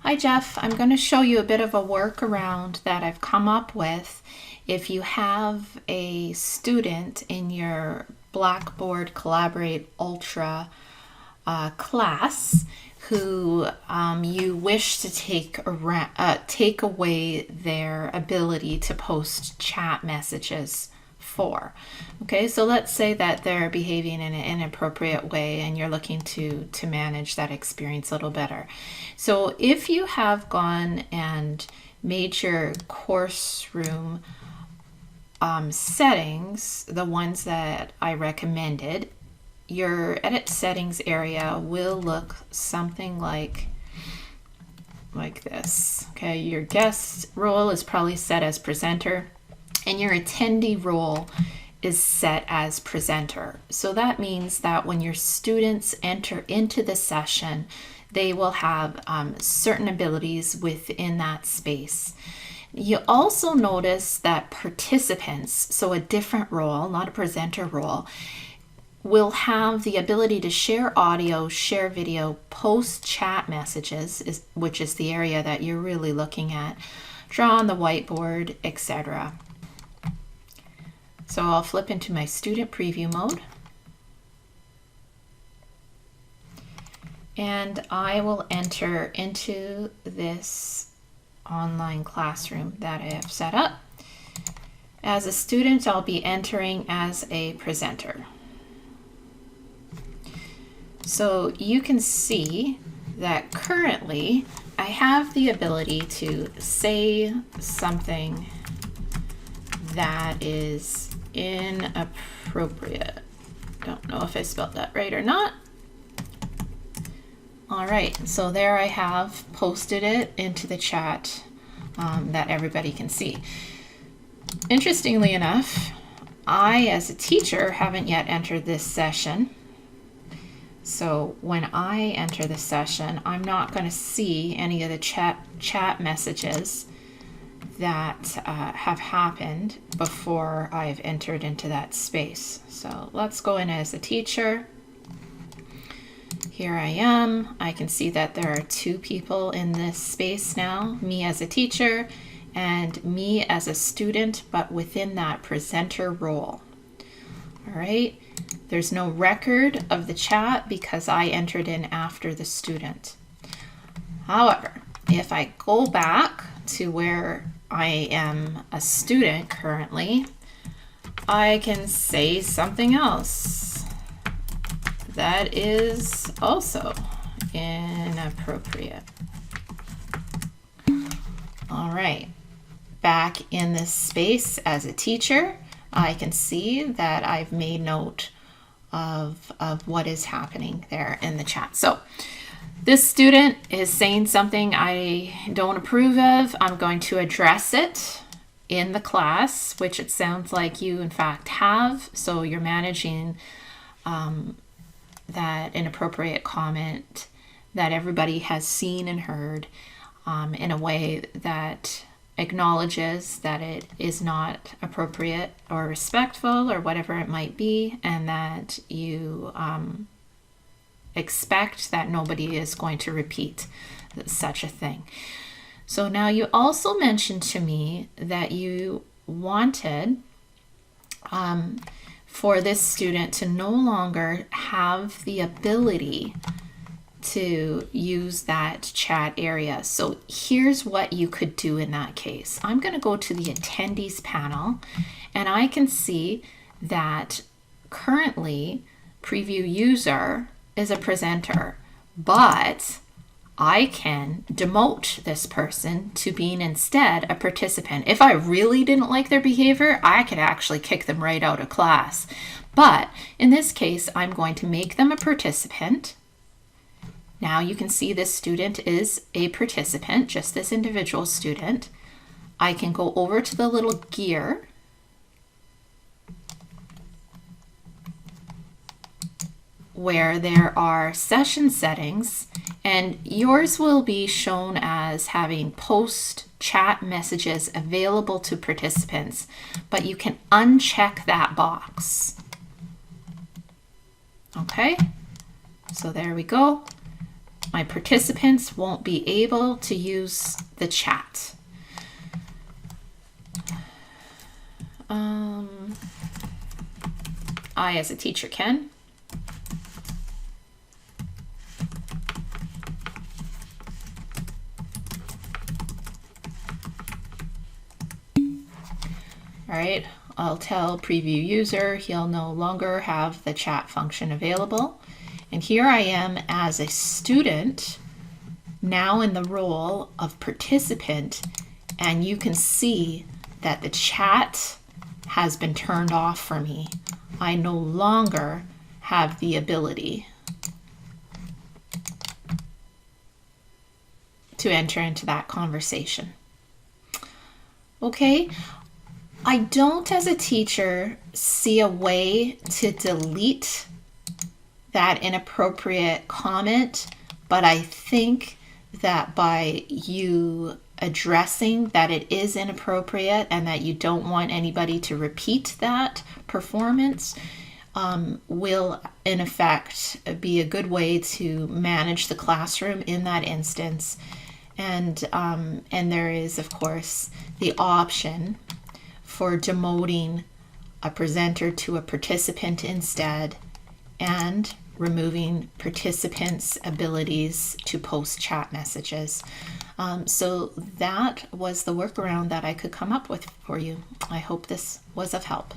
Hi Jeff, I'm going to show you a bit of a workaround that I've come up with if you have a student in your Blackboard Collaborate Ultra class who you wish to take away their ability to post chat messages for. Okay, so let's say that they're behaving in an inappropriate way and you're looking to manage that experience a little better. So if you have gone and made your course room settings, the ones that I recommended, your edit settings area will look something like this. Okay, your guest role is probably set as presenter and your attendee role is set as presenter. So that means that when your students enter into the session, they will have certain abilities within that space. You also notice that participants, so a different role, not a presenter role, will have the ability to share audio, share video, post chat messages, which is the area that you're really looking at, draw on the whiteboard, etc. So I'll flip into my student preview mode. And I will enter into this online classroom that I have set up. As a student, I'll be entering as a presenter. So you can see that currently I have the ability to say something that is inappropriate. Don't know if I spelled that right or not. All right, so there I have posted it into the chat that everybody can see. Interestingly enough, I as a teacher haven't yet entered this session. So when I enter the session, I'm not going to see any of the chat messages that have happened before I've entered into that space. So let's go in as a teacher. Here I am. I can see that there are two people in this space now, me as a teacher and me as a student, but within that presenter role. All right. There's no record of the chat because I entered in after the student. However, if I go back to where I am a student currently, I can say something else that is also inappropriate. All right, back in this space as a teacher, I can see that I've made note of what is happening there in the chat. So this student is saying something I don't approve of. I'm going to address it in the class, which it sounds like you in fact have. So you're managing that inappropriate comment that everybody has seen and heard in a way that acknowledges that it is not appropriate or respectful or whatever it might be, and that you expect that nobody is going to repeat such a thing. So now you also mentioned to me that you wanted for this student to no longer have the ability to use that chat area. So here's what you could do in that case. I'm going to go to the attendees panel and I can see that currently preview user is a presenter, but I can demote this person to being instead a participant. If I really didn't like their behavior, I could actually kick them right out of class. But in this case, I'm going to make them a participant. Now you can see this student is a participant, just this individual student. I can go over to the little gear where there are session settings, and yours will be shown as having post chat messages available to participants, but you can uncheck that box. Okay, so there we go. my participants won't be able to use the chat. I, as a teacher, can. All right, I'll tell preview user he'll no longer have the chat function available. And here I am as a student, now in the role of participant, and you can see that the chat has been turned off for me. I no longer have the ability to enter into that conversation. Okay, I don't, as a teacher, see a way to delete that inappropriate comment, but I think that by you addressing that it is inappropriate and that you don't want anybody to repeat that performance will in effect be a good way to manage the classroom in that instance. And there is, of course, the option for demoting a presenter to a participant instead, and removing participants' abilities to post chat messages. So that was the workaround that I could come up with for you. I hope this was of help.